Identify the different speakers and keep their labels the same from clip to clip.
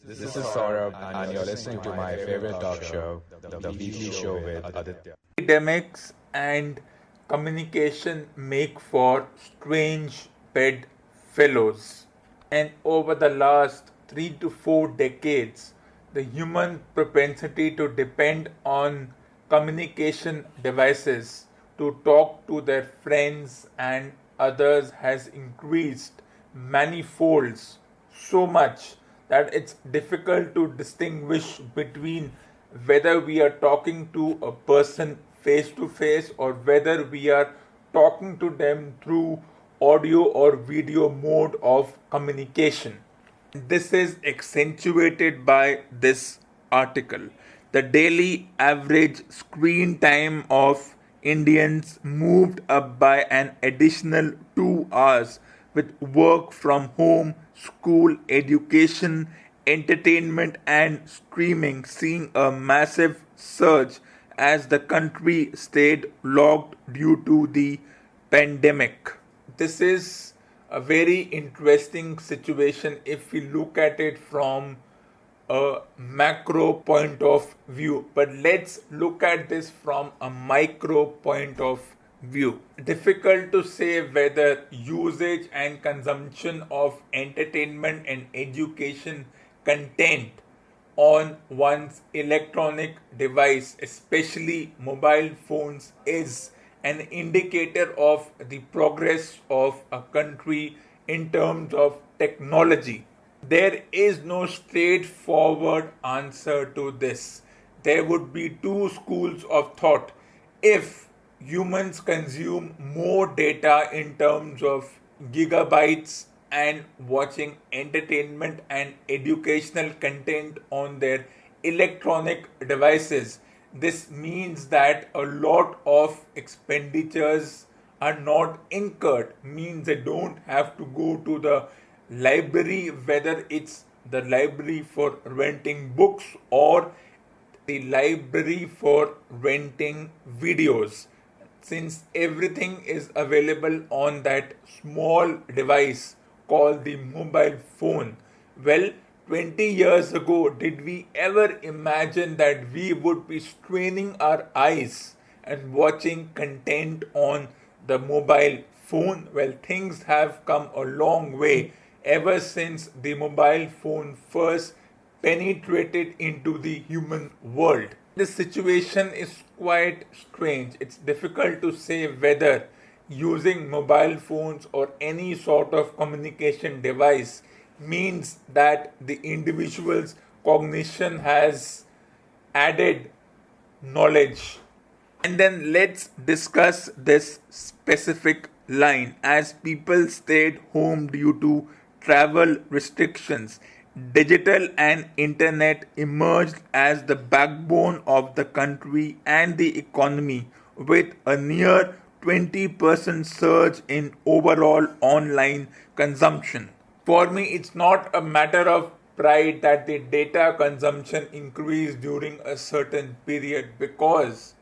Speaker 1: This is Saurabh, and you're listening to my favorite talk show, the Weekly Show with Aditya.
Speaker 2: Academics and communication make for strange bedfellows. And over the last 3 to 4 decades, the human propensity to depend on communication devices to talk to their friends and others has increased many folds, so much that it's difficult to distinguish between whether we are talking to a person face to face or whether we are talking to them through audio or video mode of communication. This is accentuated by this article. The daily average screen time of Indians moved up by an additional 2 hours with work from home, school, education, entertainment, and streaming seeing a massive surge as the country stayed locked due to the pandemic. This is a very interesting situation if we look at it from a macro point of view, but let's look at this from a micro point of view. Difficult to say whether usage and consumption of entertainment and education content on one's electronic device, especially mobile phones, is an indicator of the progress of a country in terms of technology. There is no straightforward answer to this. There would be two schools of thought. If humans consume more data in terms of gigabytes and watching entertainment and educational content on their electronic devices, this means that a lot of expenditures are not incurred, means they don't have to go to the library, whether it's the library for renting books or the library for renting videos. Since everything is available on that small device called the mobile phone, well, 20 years ago, did we ever imagine that we would be straining our eyes and watching content on the mobile phone? Well, things have come a long way ever since the mobile phone first penetrated into the human world. This situation is quite strange. It's difficult to say whether using mobile phones or any sort of communication device means that the individual's cognition has added knowledge. And then let's discuss this specific line. As people stayed home due to travel restrictions, digital and internet emerged as the backbone of the country and the economy, with a near 20% surge in overall online consumption. For me, it's not a matter of pride that the data consumption increased during a certain period, because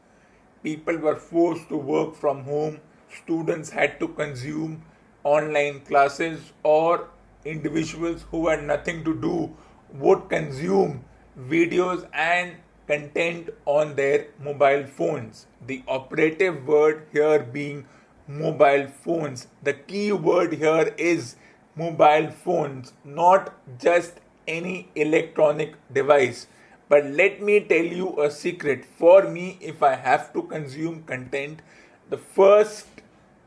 Speaker 2: people were forced to work from home, students had to consume online classes, or individuals who had nothing to do would consume videos and content on their mobile phones. The operative word here being mobile phones. The key word here is mobile phones, not just any electronic device. But let me tell you a secret. For me, if I have to consume content, the first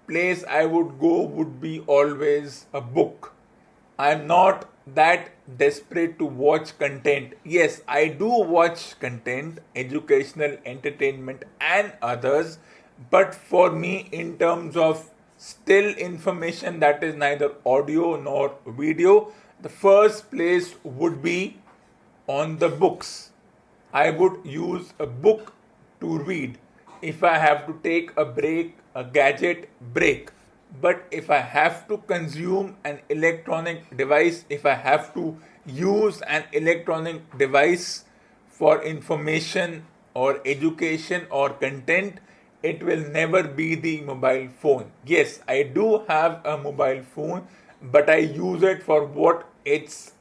Speaker 2: place I would go would be always a book. I'm not that desperate to watch content. Yes, I do watch content, educational, entertainment, and others. But for me, in terms of still information that is neither audio nor video, the first place would be on the books. I would use a book to read. If I have to take a break, a gadget break. But if I have to consume an electronic device, if I have to use an electronic device for information or education or content, it will never be the mobile phone. Yes, I do have a mobile phone, but I use it for what it's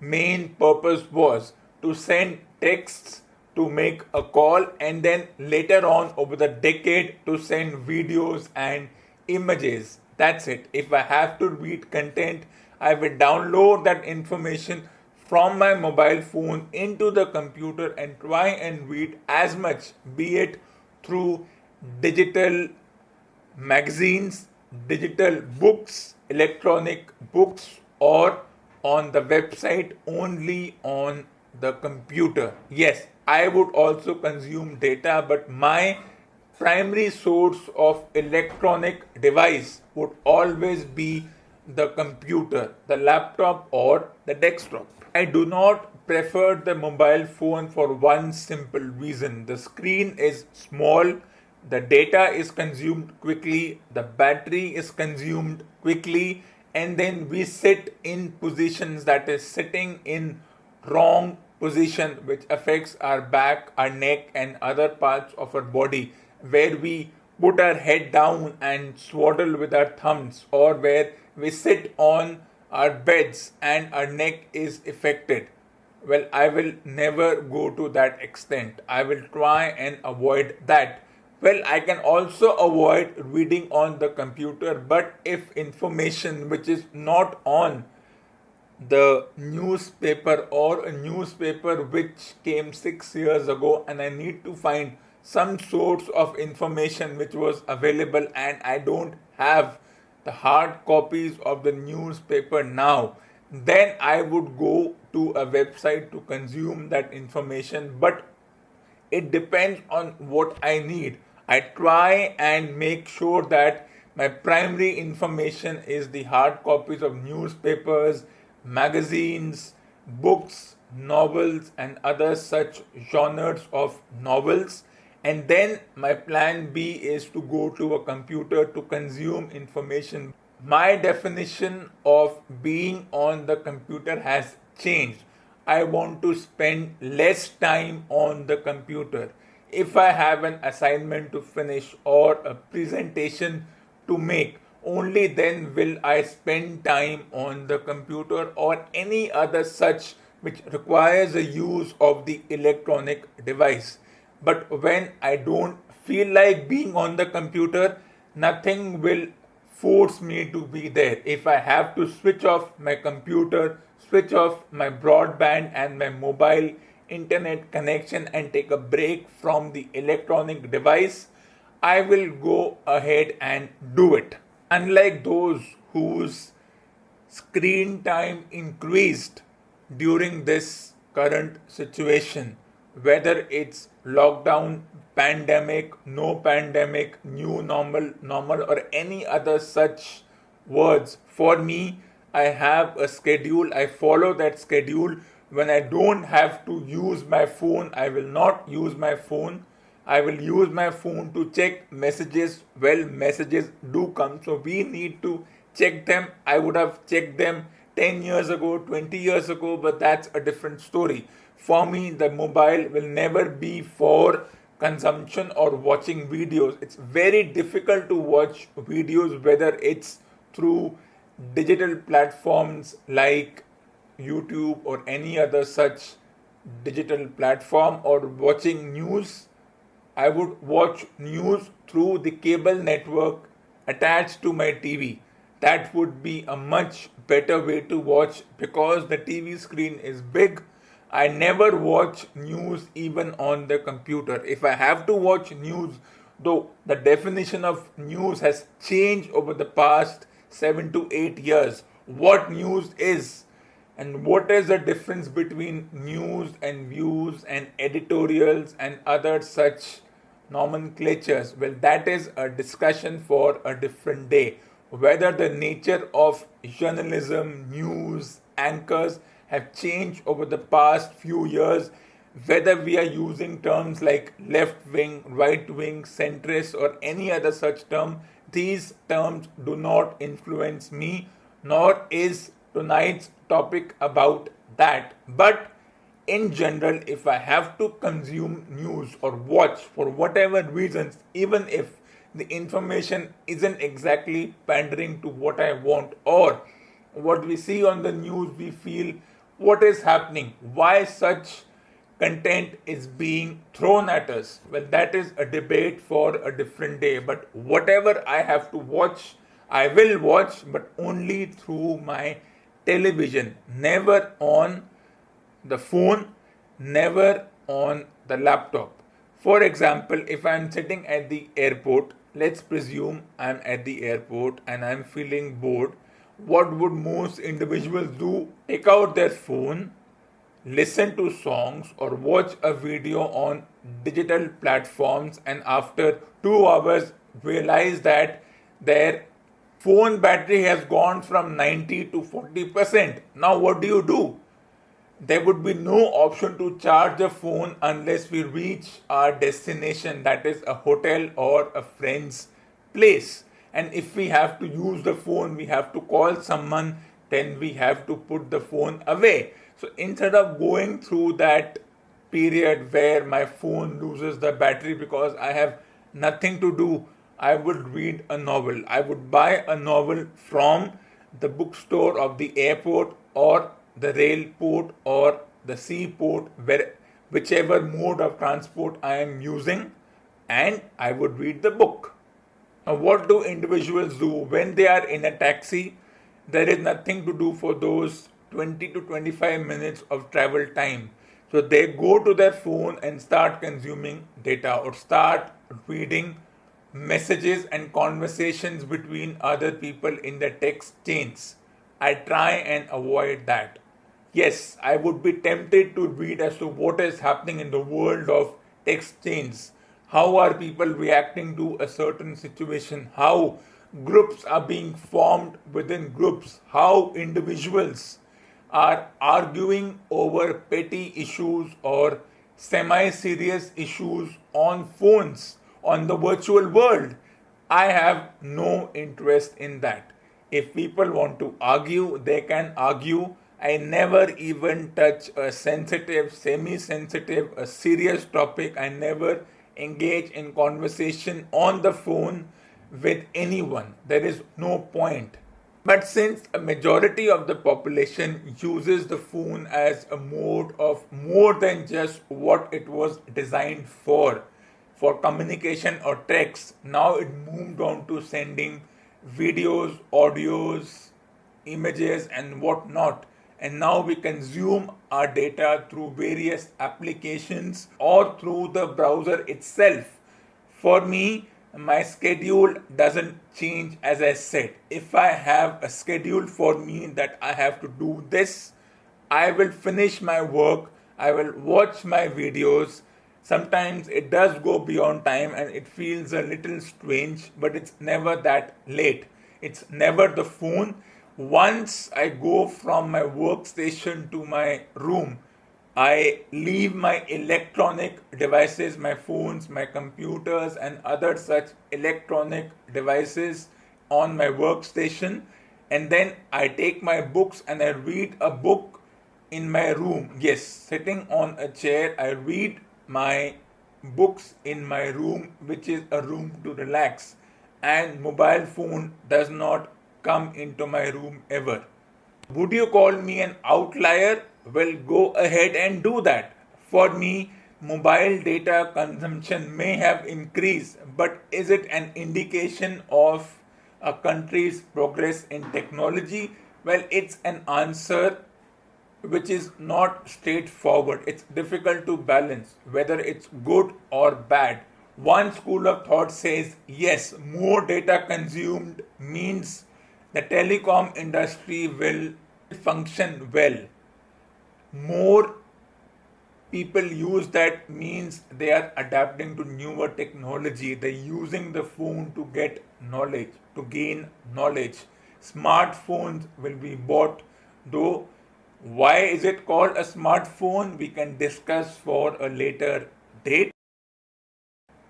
Speaker 2: main purpose was to send texts, to make a call, and then later on over the decade to send videos and images. That's it. If I have to read content, I will download that information from my mobile phone into the computer and try and read as much, be it through digital magazines, digital books, electronic books, or on the website only on the computer. Yes, I would also consume data, but my primary source of electronic device would always be the computer, the laptop, or the desktop. I do not prefer the mobile phone for one simple reason. The screen is small, the data is consumed quickly, the battery is consumed quickly, and then we sit in positions that is sitting in wrong position, which affects our back, our neck, and other parts of our body, where we put our head down and swaddle with our thumbs, or where we sit on our beds and our neck is affected. Well, I will never go to that extent. I will try and avoid that. Well, I can also avoid reading on the computer, but if information which is not on the newspaper, or a newspaper which came 6 years ago, and I need to find some source of information which was available, and I don't have the hard copies of the newspaper now, then I would go to a website to consume that information. But it depends on what I need. I try and make sure that my primary information is the hard copies of newspapers, magazines, books, novels, and other such genres of novels. And then my plan B is to go to a computer to consume information. My definition of being on the computer has changed. I want to spend less time on the computer. If I have an assignment to finish or a presentation to make, only then will I spend time on the computer or any other such which requires the use of the electronic device. But when I don't feel like being on the computer, nothing will force me to be there. If I have to switch off my computer, switch off my broadband and my mobile internet connection and take a break from the electronic device, I will go ahead and do it. Unlike those whose screen time increased during this current situation, whether it's lockdown, pandemic, no pandemic, new normal, or any other such words. For me, I have a schedule. I follow that schedule. When I don't have to use my phone, I will not use my phone. I will use my phone to check messages. Well, messages do come, so we need to check them. I would have checked them 10 years ago, 20 years ago, but that's a different story. For me, the mobile will never be for consumption or watching videos. It's very difficult to watch videos, whether it's through digital platforms like YouTube or any other such digital platform, or watching news. I would watch news through the cable network attached to my TV. That would be a much better way to watch because the TV screen is big. I never watch news even on the computer. If I have to watch news, though the definition of news has changed over the past 7 to 8 years, what news is and what is the difference between news and views and editorials and other such nomenclatures, well, that is a discussion for a different day. Whether the nature of journalism, news, anchors have changed over the past few years, whether we are using terms like left wing, right wing, centrist, or any other such term, these terms do not influence me, nor is tonight's topic about that. But in general, if I have to consume news or watch for whatever reasons, even if the information isn't exactly pandering to what I want, or what we see on the news we feel what is happening, why such content is being thrown at us. Well, that is a debate for a different day. But whatever I have to watch, I will watch, but only through my television, never on the phone, never on the laptop. For example, if I'm sitting at the airport, let's presume I'm at the airport and I'm feeling bored, what would most individuals do? Take out their phone, listen to songs, or watch a video on digital platforms, and after 2 hours realize that their phone battery has gone from 90 to 40%. Now, what do? There would be no option to charge the phone unless we reach our destination, that is a hotel or a friend's place. And if we have to use the phone, we have to call someone, then we have to put the phone away. So instead of going through that period where my phone loses the battery because I have nothing to do, I would read a novel. I would buy a novel from the bookstore of the airport or the rail port or the seaport, whichever mode of transport I am using, and I would read the book. Now, what do individuals do when they are in a taxi? There is nothing to do for those 20 to 25 minutes of travel time. So they go to their phone and start consuming data or start reading messages and conversations between other people in the text chains. I try and avoid that. Yes, I would be tempted to read as to what is happening in the world of text chains. How are people reacting to a certain situation? How groups are being formed within groups? How individuals are arguing over petty issues or semi-serious issues on phones, on the virtual world? I have no interest in that. If people want to argue, they can argue. I never even touch a sensitive, semi-sensitive, a serious topic. I never engage in conversation on the phone with anyone. There is no point. But since a majority of the population uses the phone as a mode of more than just what it was designed for communication or text, now it moved on to sending videos, audios, images, and whatnot. And now we consume our data through various applications or through the browser itself. For me, my schedule doesn't change. As I said, if I have a schedule for me that I have to do this, I will finish my work, I will watch my videos. Sometimes it does go beyond time and it feels a little strange, but it's never that late. It's never the phone. Once I go from my workstation to my room, I leave my electronic devices, my phones, my computers, and other such electronic devices on my workstation, and then I take my books and I read a book in my room. Yes, sitting on a chair, I read my books in my room, which is a room to relax, and mobile phone does not come into my room ever. Would you call me an outlier? Well, go ahead and do that. For me, mobile data consumption may have increased, but is it an indication of a country's progress in technology? Well, it's an answer which is not straightforward. It's difficult to balance whether it's good or bad. One school of thought says yes, more data consumed means the telecom industry will function well. More people use that means they are adapting to newer technology. They're using the phone to get knowledge, to gain knowledge. Smartphones will be bought, though. Why is it called a smartphone? We can discuss for a later date.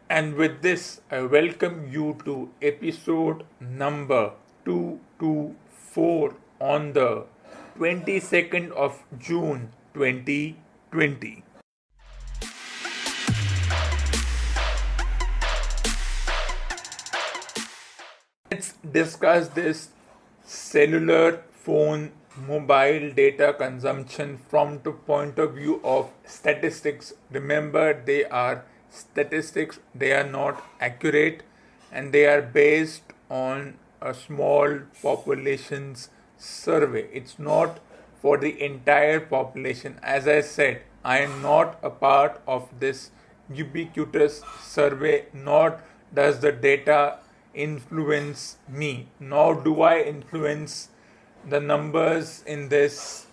Speaker 2: And with this, I welcome you to episode number 224 on the 22nd of June 2020. Let's discuss this cellular phone mobile data consumption from the point of view of statistics. Remember, they are statistics, they are not accurate, and they are based on a small population's survey. It's not for the entire population. As I said, I am not a part of this ubiquitous survey, nor does the data influence me, nor do I influence the numbers in this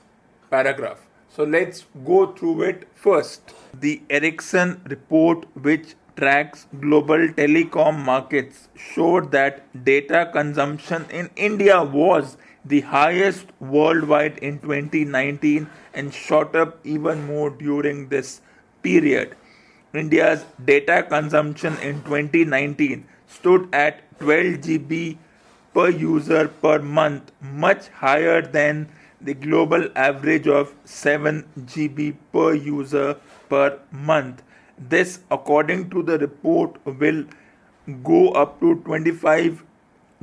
Speaker 2: paragraph. So let's go through it first. The Ericsson report, which tracks global telecom markets, showed that data consumption in India was the highest worldwide in 2019 and shot up even more during this period. India's data consumption in 2019 stood at 12 GB per user per month, much higher than the global average of 7 GB per user per month. This, according to the report, will go up to 25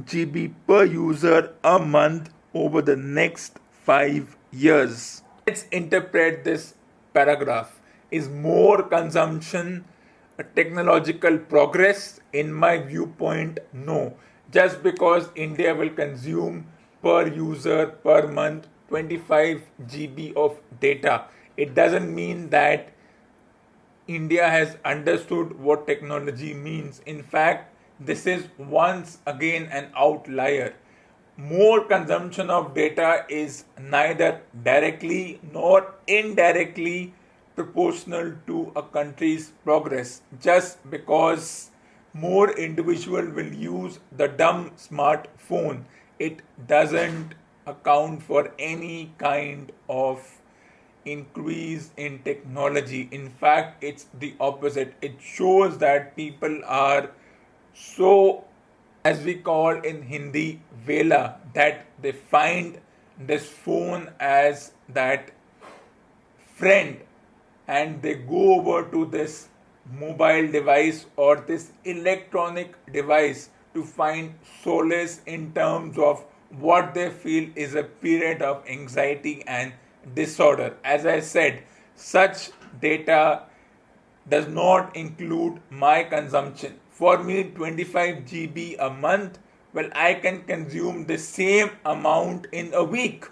Speaker 2: GB per user a month over the next 5 years. Let's interpret this paragraph. Is more consumption a technological progress? In my viewpoint, no. Just because India will consume per user per month 25 GB of data, it doesn't mean that India has understood what technology means. In fact, this is once again an outlier. More consumption of data is neither directly nor indirectly proportional to a country's progress. Just because more individuals will use the dumb smartphone, it doesn't account for any kind of increase in technology. In fact, it's the opposite. It shows that people are so, as we call in Hindi, vela, that they find this phone as that friend and they go over to this mobile device or this electronic device to find solace in terms of what they feel is a period of anxiety and disorder. As I said, such data does not include my consumption. For me, 25 GB a month, well, I can consume the same amount in a week.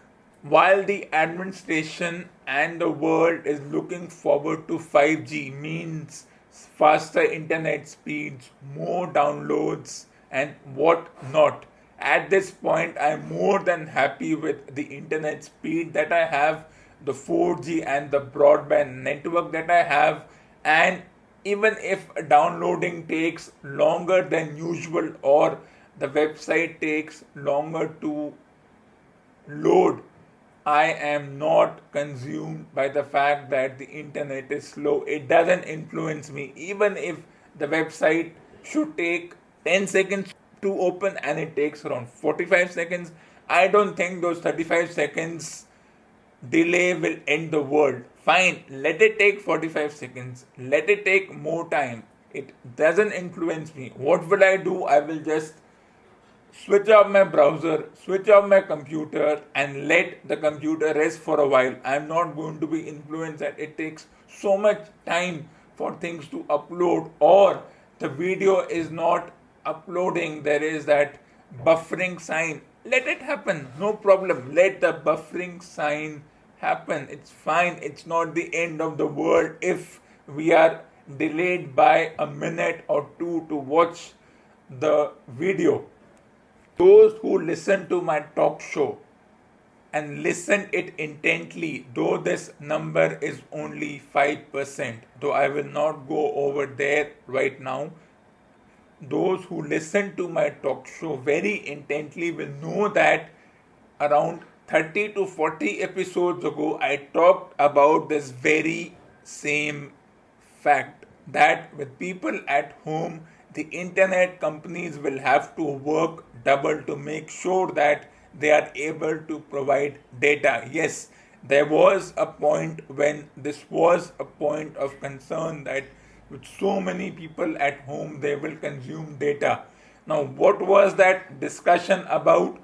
Speaker 2: While the administration and the world is looking forward to 5G, means faster internet speeds, more downloads, and what not. At this point, I'm more than happy with the internet speed that I have, the 4G and the broadband network that I have, and even if downloading takes longer than usual or the website takes longer to load, I am not consumed by the fact that the internet is slow. It doesn't influence me. Even if the website should take 10 seconds to open and it takes around 45 seconds, I don't think those 35 seconds delay will end the world. Fine, let it take 45 seconds. Let it take more time. It doesn't influence me. What will I do? I will just switch off my browser, switch off my computer, and let the computer rest for a while. I'm not going to be influenced that it takes so much time for things to upload, or the video is not uploading. There is that buffering sign. Let it happen, no problem. Let the buffering sign happen. It's fine. It's not the end of the world if we are delayed by a minute or two to watch the video. Those who listen to my talk show and listen it intently, though this number is only 5%, though I will not go over there right now, those who listen to my talk show very intently will know that around 30 to 40 episodes ago, I talked about this very same fact, that with people at home, the internet companies will have to work double to make sure that they are able to provide data. Yes, there was a point when this was a point of concern that with so many people at home, they will consume data. Now, what was that discussion about?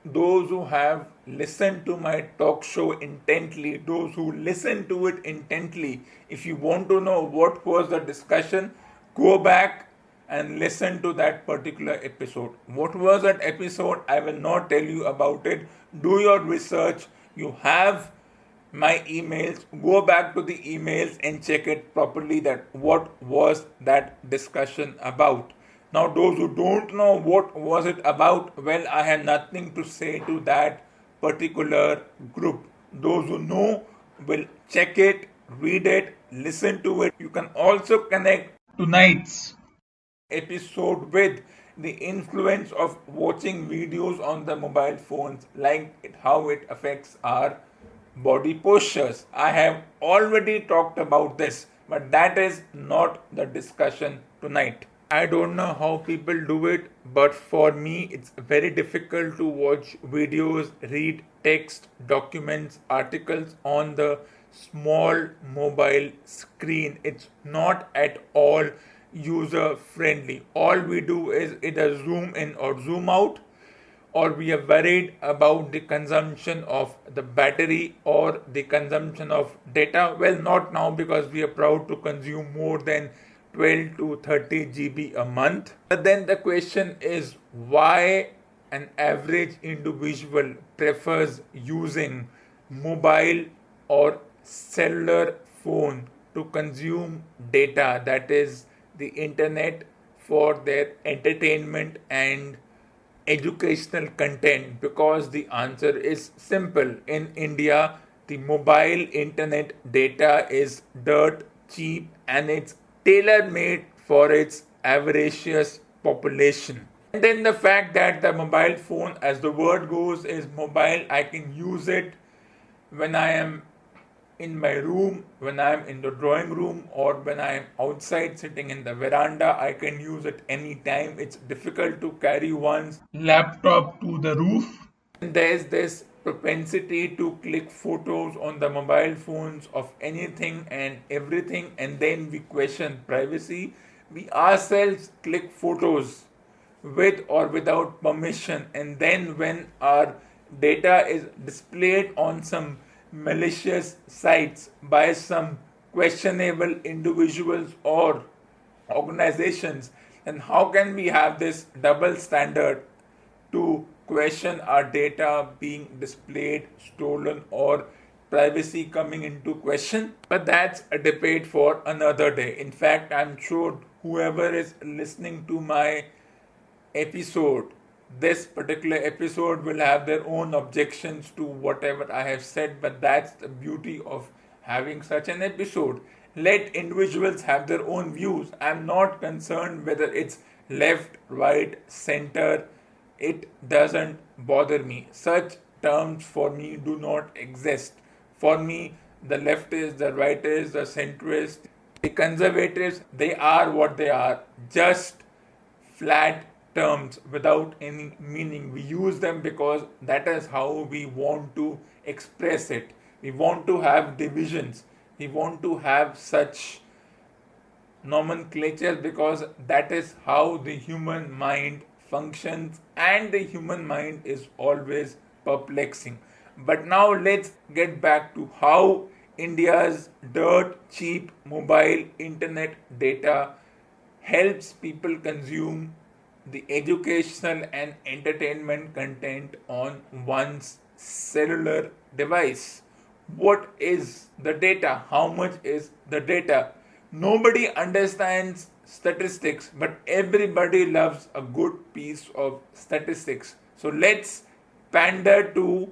Speaker 2: those who have listened to my talk show intently, those who listen to it intently, if you want to know what was the discussion, go back and listen to that particular episode. What was that episode? I will not tell you about it. Do your research. You have my emails. Go back to the emails and check it properly that what was that discussion about. Now those who don't know what was it about, well, I have nothing to say to that particular group. Those who know will check it, read it, listen to it. You can also connect tonight's episode with the influence of watching videos on the mobile phones, like how it affects our body postures. I have already talked about this, but that is not the discussion tonight. I don't know how people do it, but for me, it's very difficult to watch videos, read text, documents, articles on the small mobile screen. It's not at all user friendly. All we do is either zoom in or zoom out, or we are worried about the consumption of the battery or the consumption of data. Well, not now, because we are proud to consume more than 12 to 30 GB a month. But then the question is, why an average individual prefers using mobile or cellular phone to consume data, that is the internet, for their entertainment and educational content? Because the answer is simple. In India, the mobile internet data is dirt cheap and it's tailor made for its avaricious population. And then the fact that the mobile phone, as the word goes, is mobile. I can use it when I am in my room, when I am in the drawing room, or when I am outside sitting in the veranda. I can use it anytime. It's difficult to carry one's laptop to the roof. And there's this propensity to click photos on the mobile phones of anything and everything, and then we question privacy. We ourselves click photos with or without permission, and then when our data is displayed on some malicious sites by some questionable individuals or organizations, then how can we have this double standard to question our data being displayed, stolen, or privacy coming into question? But that's a debate for another day. In fact, I'm sure whoever is listening to my episode, this particular episode, will have their own objections to whatever I have said, but that's the beauty of having such an episode. Let individuals have their own views. I'm not concerned whether it's left, right, center. It doesn't bother me. Such terms for me do not exist. For me, the leftists, the rightists, the centrists, the conservatives, they are what they are. Just flat terms without any meaning. We use them because that is how we want to express it. We want to have divisions. We want to have such nomenclature because that is how the human mind functions, and the human mind is always perplexing. But now let's get back to how India's dirt cheap mobile internet data helps people consume the educational and entertainment content on one's cellular device. What is the data? How much is the data? Nobody understands statistics, but everybody loves a good piece of statistics. So let's pander to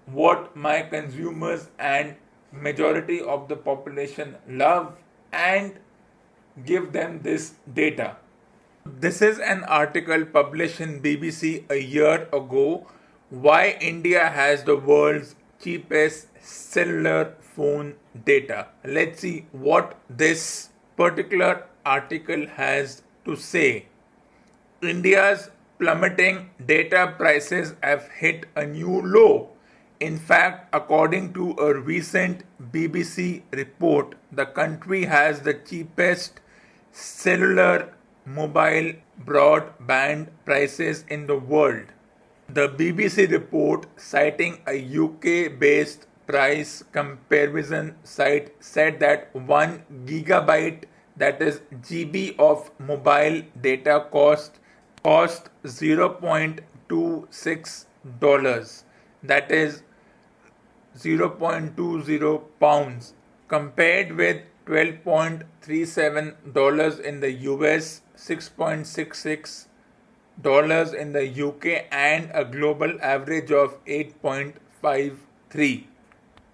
Speaker 2: what my consumers and majority of the population love and give them this data. This is an article published in BBC a year ago, why India has the world's cheapest cellular phone data. Let's see what this particular article has to say. India's plummeting data prices have hit a new low. In fact, according to a recent BBC report, the country has the cheapest cellular mobile broadband prices in the world. The BBC report, citing a UK-based price comparison site, said that 1 gigabyte, that is GB of mobile data cost $0.26, that is 0.20 pounds, compared with $12.37 in the US, 6.66 dollars in the UK, and a global average of 8.53.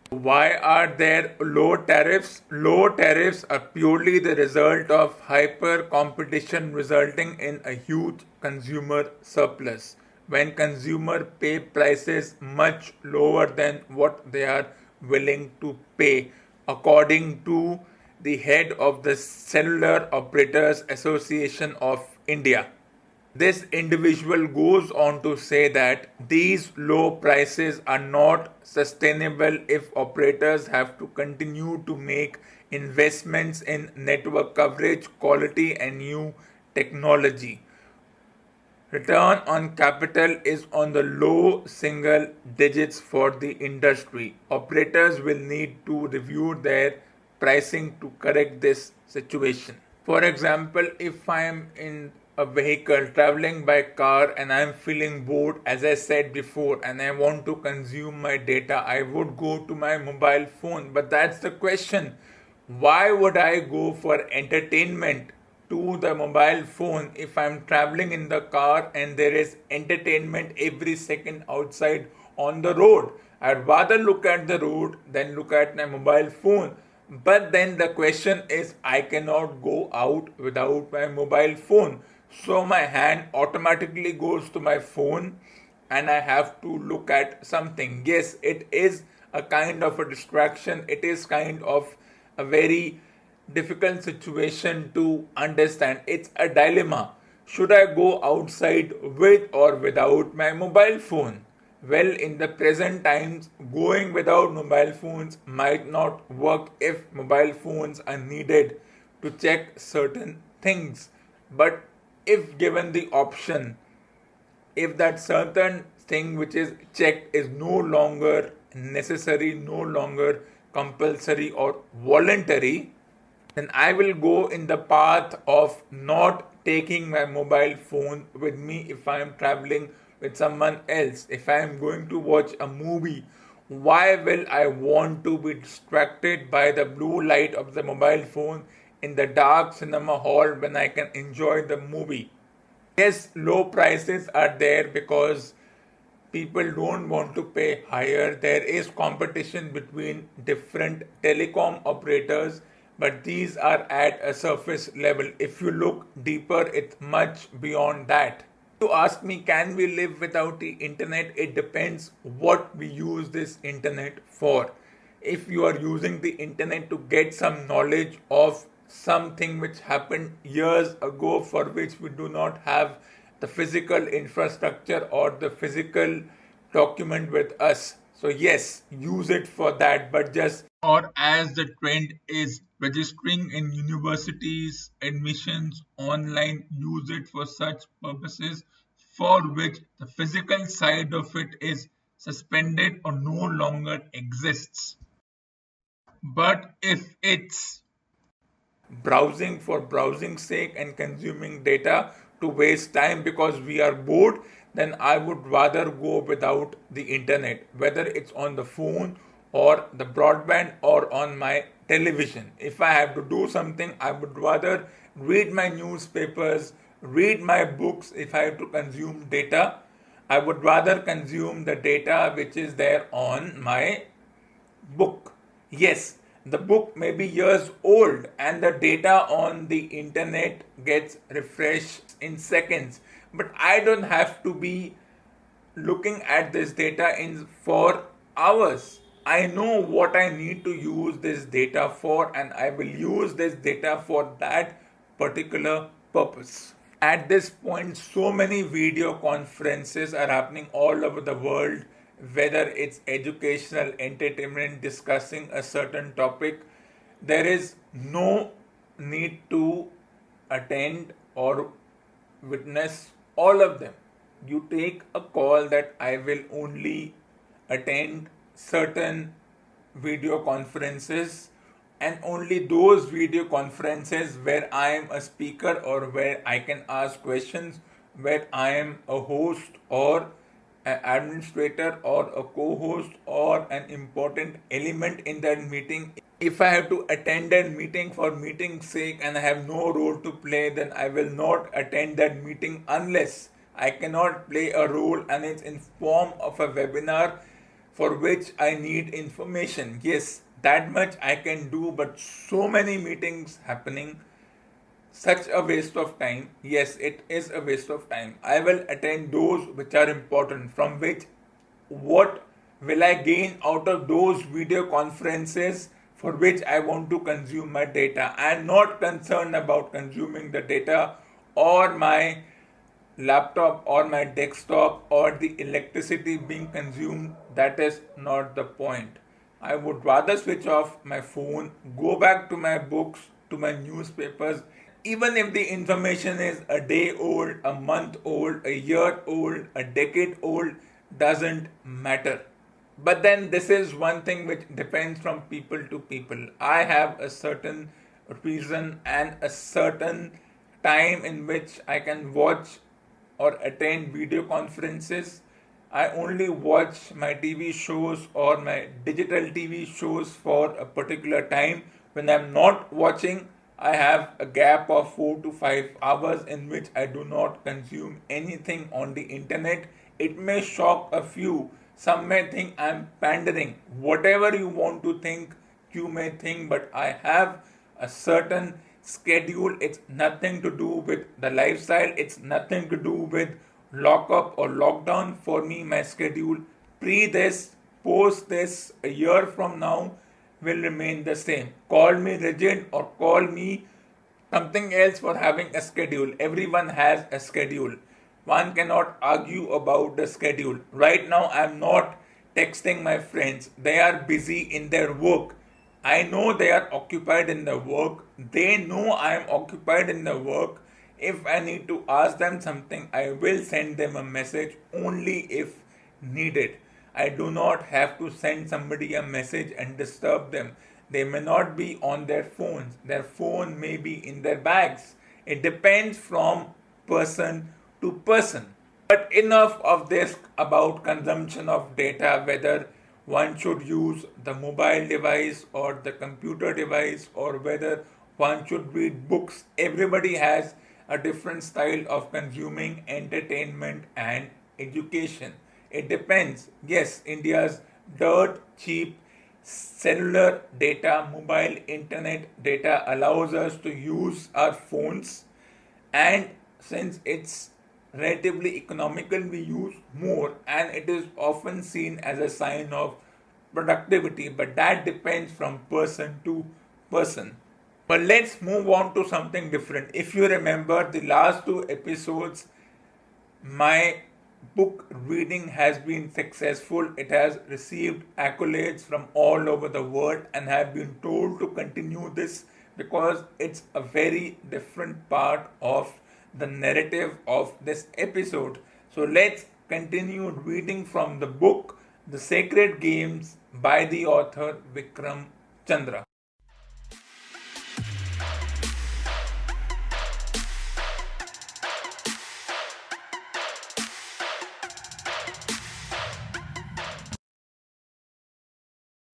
Speaker 2: Why are there low tariffs? Low tariffs are purely the result of hyper competition resulting in a huge consumer surplus. When consumers pay prices much lower than what they are willing to pay, according to the head of the Cellular Operators Association of India. This individual goes on to say that these low prices are not sustainable if operators have to continue to make investments in network coverage, quality, and new technology. Return on capital is on the low single digits for the industry. Operators will need to review their pricing to correct this situation. For example, if I am in a vehicle traveling by car and I am feeling bored, as I said before, and I want to consume my data, I would go to my mobile phone. But that's the question. Why would I go for entertainment to the mobile phone if I'm traveling in the car and there is entertainment every second outside on the road? I'd rather look at the road than look at my mobile phone. But then the question is, I cannot go out without my mobile phone. So my hand automatically goes to my phone and I have to look at something. Yes, it is a kind of a distraction. It is kind of a very difficult situation to understand. It's a dilemma. Should I go outside with or without my mobile phone? Well, in the present times, going without mobile phones might not work if mobile phones are needed to check certain things. But if given the option, if that certain thing which is checked is no longer necessary, no longer compulsory or voluntary, then I will go in the path of not taking my mobile phone with me if I am traveling with someone else. If I am going to watch a movie, why will I want to be distracted by the blue light of the mobile phone in the dark cinema hall when I can enjoy the movie? Yes, low prices are there because people don't want to pay higher. There is competition between different telecom operators, but these are at a surface level. If you look deeper, it's much beyond that. You ask me, can we live without the internet? It depends what we use this internet for. If you are using the internet to get some knowledge of something which happened years ago, for which we do not have the physical infrastructure or the physical document with us, so yes, use it for that. But just, or as the trend is registering in universities admissions online, use it for such purposes for which the physical side of it is suspended or no longer exists. But if it's browsing for browsing's sake and consuming data to waste time because we are bored, then I would rather go without the internet, whether it's on the phone or the broadband or on my television. If I have to do something, I would rather read my newspapers, read my books. If I have to consume data, I would rather consume the data which is there on my book. Yes, the book may be years old and the data on the internet gets refreshed in seconds, but I don't have to be looking at this data in for hours. I know what I need to use this data for, and I will use this data for that particular purpose. At this point, so many video conferences are happening all over the world, whether it's educational, entertainment, discussing a certain topic. There is no need to attend or witness all of them. you take a call that I will only attend certain video conferences, and only those video conferences where I am a speaker or where I can ask questions, where I am a host or an administrator or a co-host or an important element in that meeting. If I have to attend that meeting for meeting's sake and I have no role to play, then I will not attend that meeting unless I cannot play a role and it's in form of a webinar for which I need information. Yes, that much I can do, but so many meetings happening, such a waste of time. Yes, it is a waste of time. I will attend those which are important, from which what will I gain out of those video conferences for which I want to consume my data. I am not concerned about consuming the data or my laptop or my desktop or the electricity being consumed. That is not the point. I would rather switch off my phone, go back to my books, to my newspapers, even if the information is a day old, a month old, a year old, a decade old, doesn't matter. But then this is one thing which depends from people to people. I have a certain reason and a certain time in which I can watch or attend video conferences. I only watch my TV shows or my digital TV shows for a particular time. When I'm not watching, I have a gap of 4 to 5 hours in which I do not consume anything on the internet. It may shock a few. Some may think I'm pandering. Whatever you want to think, you may think, but I have a certain schedule. It's nothing to do with the lifestyle. It's nothing to do with lockup or lockdown. For me, my schedule pre this, post this, a year from now will remain the same. Call me rigid or call me something else for having a schedule. Everyone has a schedule. One cannot argue about the schedule. Right now, I'm not texting my friends. They are busy in their work. I know they are occupied in the work. They know I am occupied in the work. If I need to ask them something, I will send them a message only if needed. I do not have to send somebody a message and disturb them. They may not be on their phones. Their phone may be in their bags. It depends from person to person. But enough of this about consumption of data, whether one should use the mobile device or the computer device or whether one should read books. Everybody has a different style of consuming entertainment and education. It depends. Yes, India's dirt cheap cellular data, mobile internet data allows us to use our phones, and since it's relatively economical, we use more, and it is often seen as a sign of productivity, but that depends from person to person. But let's move on to something different. If you remember the last two episodes, my book reading has been successful. It has received accolades from all over the world, and have been told to continue this because it's a very different part of the narrative of this episode. So let's continue reading from the book The Sacred Games by the author Vikram Chandra.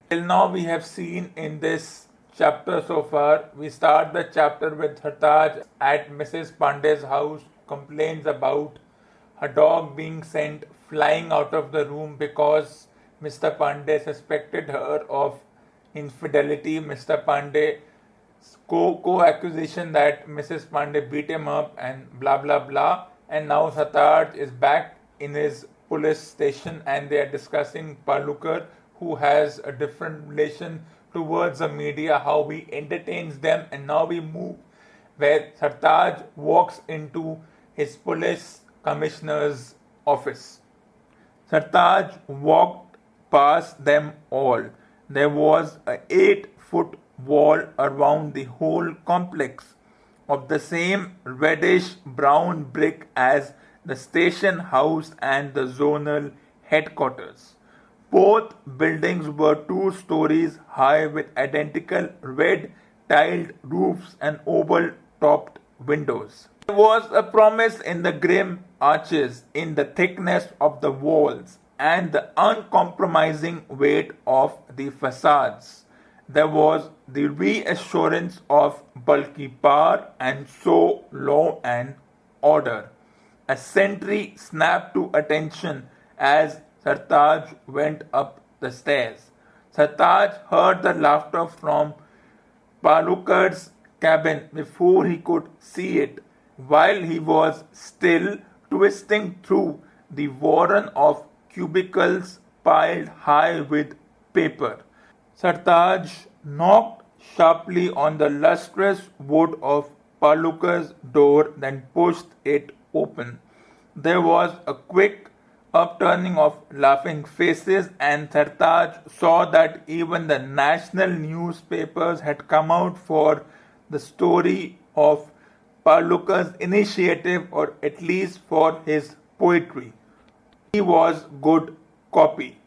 Speaker 2: Till now we have seen in this chapter so far, we start the chapter with Hartaj at Mrs. Pandey's house, complains about her dog being sent flying out of the room because Mr. Pandey suspected her of infidelity. Mr. Pandey co-accusation that Mrs. Pandey beat him up and blah blah blah. And now Hartaj is back in his police station and they are discussing Palukar, who has a different relation towards the media, how he entertains them. And now we move where Sartaj walks into his police commissioner's office. Sartaj walked past them all. There was an 8-foot wall around the whole complex of the same reddish brown brick as the station house and the zonal headquarters. Both buildings were 2 stories high with identical red tiled roofs and oval topped windows. There was a promise in the grim arches, in the thickness of the walls, and the uncompromising weight of the facades. There was the reassurance of bulky power and so law and order. A sentry snapped to attention as Sartaj went up the stairs. Sartaj heard the laughter from Palukar's cabin before he could see it, while he was still twisting through the warren of cubicles piled high with paper. Sartaj knocked sharply on the lustrous wood of Paluka's door, then pushed it open. There was a quick upturning of laughing faces, and Sartaj saw that even the national newspapers had come out for the story of Paluka's initiative, or at least for his poetry. He was good copy.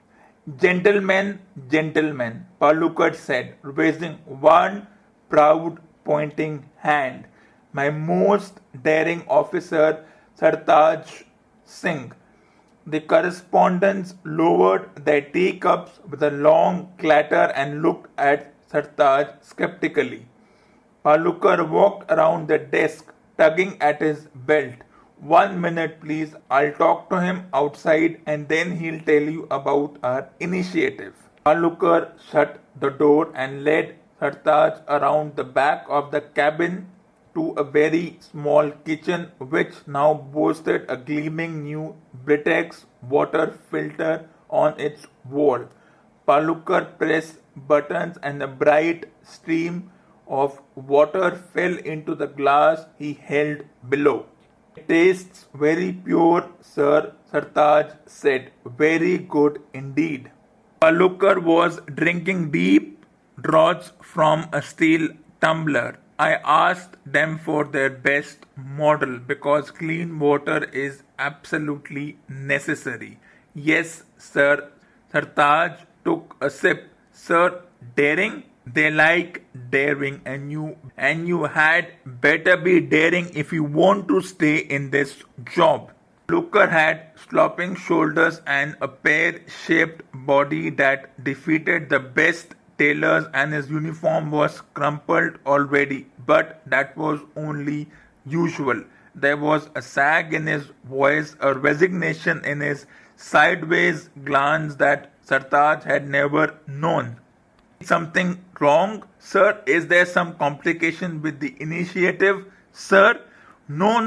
Speaker 2: Gentlemen, gentlemen, Palukar said, raising one proud pointing hand. My most daring officer, Sartaj Singh. The correspondents lowered their teacups with a long clatter and looked at Sartaj skeptically. Palukar walked around the desk, tugging at his belt. 1 minute, please. I'll talk to him outside and then he'll tell you about our initiative. Palukar shut the door and led Sartaj around the back of the cabin to a very small kitchen which now boasted a gleaming new Britex water filter on its wall. Palukar pressed buttons and a bright stream of water fell into the glass he held below. It tastes very pure, sir, Sartaj said. Very good indeed. Palukar was drinking deep draughts from a steel tumbler. I asked them for their best model because clean water is absolutely necessary. Yes, sir. Sartaj took a sip. Sir, daring? They like daring, and you had better be daring if you want to stay in this job. Looker had sloping shoulders and a pear-shaped body that defeated the best tailors, and his uniform was crumpled already, but that was only usual. There was a sag in his voice, a resignation in his sideways glance that Sartaj had never known. Something wrong, sir? Is there some complication with the initiative, sir? No.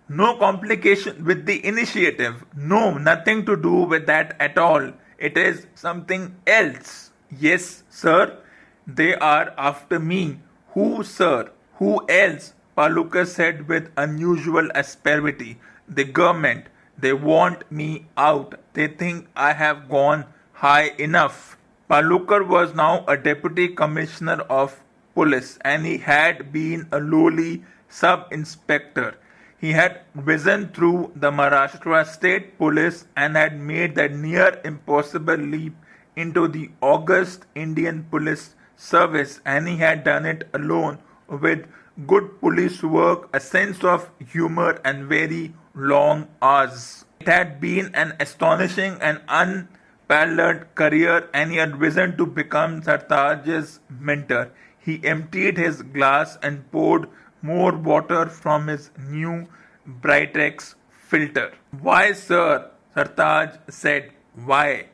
Speaker 2: No complication with the initiative. No, nothing to do with that at all. It is something else. Yes, sir. They are after me. Who, sir? Who else? Palukar said with unusual asperity. The government. They want me out. They think I have gone high enough. Palukar was now a deputy commissioner of police, and he had been a lowly sub-inspector. He had risen through the Maharashtra state police and had made that near impossible leap into the august Indian police service, and he had done it alone with good police work, a sense of humor, and very long hours. It had been an astonishing and unparalleled career, and he had risen to become Sartaj's mentor. He emptied his glass and poured more water from his new Britex filter. Why, sir? Sartaj said. Why?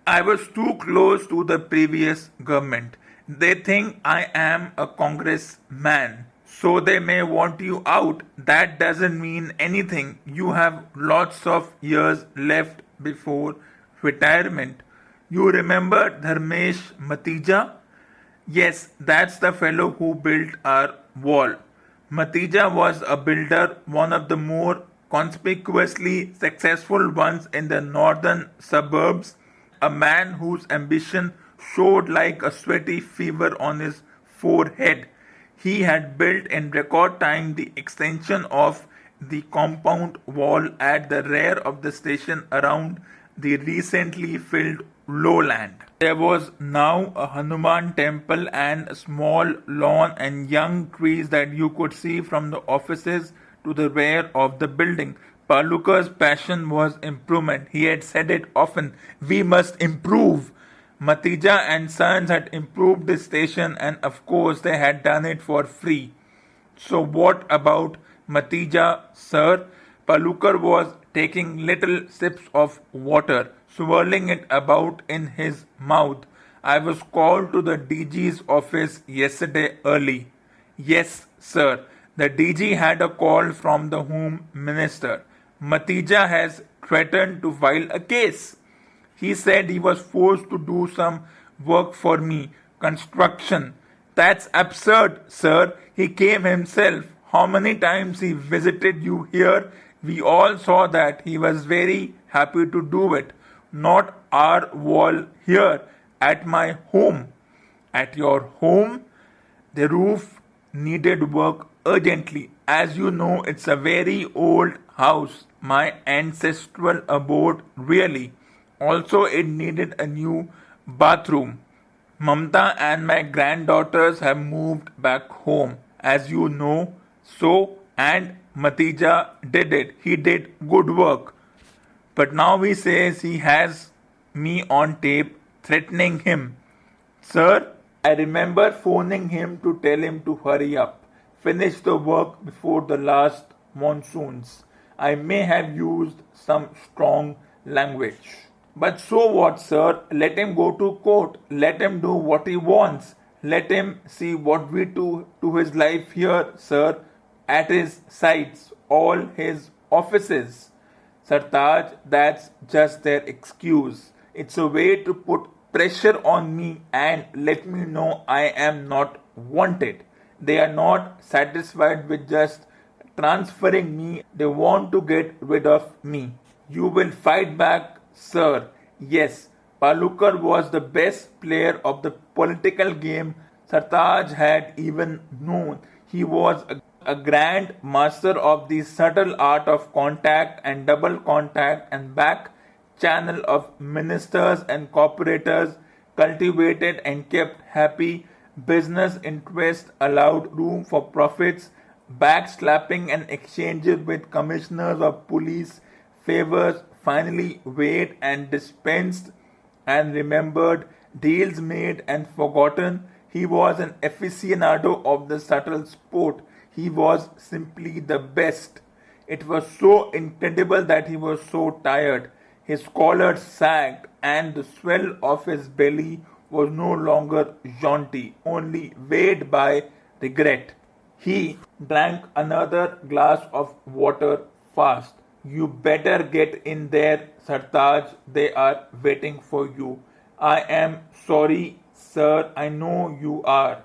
Speaker 2: I was too close to the previous government. They think I am a congressman, so they may want you out. That doesn't mean anything. You have lots of years left before retirement. You remember Dharmesh Matija? Yes, that's the fellow who built our wall. Matija was a builder, one of the more conspicuously successful ones in the northern suburbs, a man whose ambition showed like a sweaty fever on his forehead. He had built in record time the extension of the compound wall at the rear of the station around the recently filled lowland. There was now a Hanuman temple and a small lawn and young trees that you could see from the offices to the rear of the building. Palukar's passion was improvement. He had said it often, we must improve. Matija and Sons had improved the station, and of course they had done it for free. So what about Matija, sir? Palukar was taking little sips of water, swirling it about in his mouth. I was called to the DG's office yesterday early. Yes, sir. The DG had a call from the Home Minister. Matija has threatened to file a case. He said he was forced to do some work for me. Construction. That's absurd, sir. He came himself. How many times he visited you here? We all saw that. He was very happy to do it. Not our wall here, at my home. At your home? The roof needed work urgently. As you know, it's a very old house. My ancestral abode, really. Also, it needed a new bathroom. Mamta and my granddaughters have moved back home, as you know. So, and Matija did it. He did good work. But now he says he has me on tape threatening him. Sir, I remember phoning him to tell him to hurry up, finish the work before the last monsoons. I may have used some strong language. But so what, sir? Let him go to court. Let him do what he wants. Let him see what we do to his life here, sir, at his sites, all his offices. Sartaj, that's just their excuse. It's a way to put pressure on me and let me know I am not wanted. They are not satisfied with just transferring me. They want to get rid of me. You will fight back, sir. Yes, Palukar was the best player of the political game Sartaj had even known. He was a grand master of the subtle art of contact and double contact and back channel of ministers and corporators, cultivated and kept happy. Business interests allowed room for profits, backslapping and exchanges with commissioners of police, favors finally weighed and dispensed and remembered, deals made and forgotten. He was an aficionado of the subtle sport. He was simply the best. It was so incredible that he was so tired. His collar sagged and the swell of his belly was no longer jaunty, only weighed by regret. He drank another glass of water fast. You better get in there, Sartaj. They are waiting for you. I am sorry, sir. I know you are.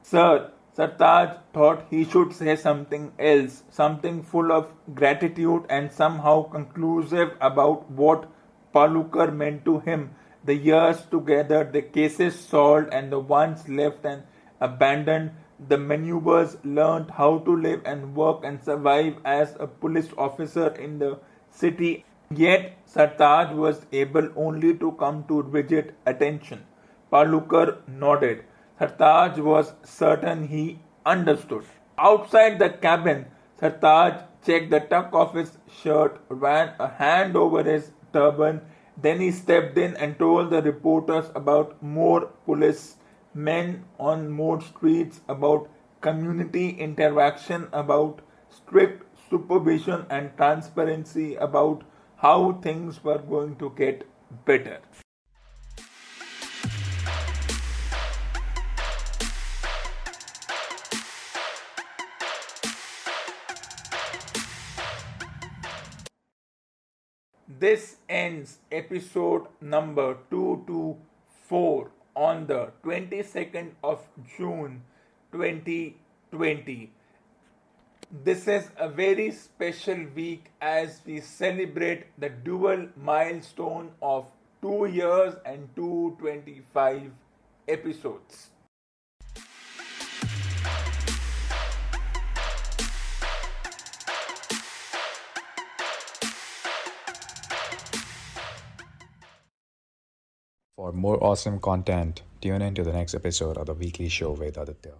Speaker 2: Sir, Sartaj thought he should say something else, something full of gratitude and somehow conclusive about what Palukar meant to him. The years together, the cases solved and the ones left and abandoned, the maneuvers learned how to live and work and survive as a police officer in the city. Yet Sartaj was able only to come to rigid attention. Palukar nodded. Sartaj was certain he understood. Outside the cabin, Sartaj checked the tuck of his shirt, ran a hand over his turban. Then he stepped in and told the reporters about more police men on more streets, about community interaction, about strict supervision and transparency, about how things were going to get better. This ends episode number 224 on the 22nd of June 2020. This is a very special week as we celebrate the dual milestone of 2 years and 225 episodes.
Speaker 1: For more awesome content, tune in to the next episode of the weekly show with Aditya.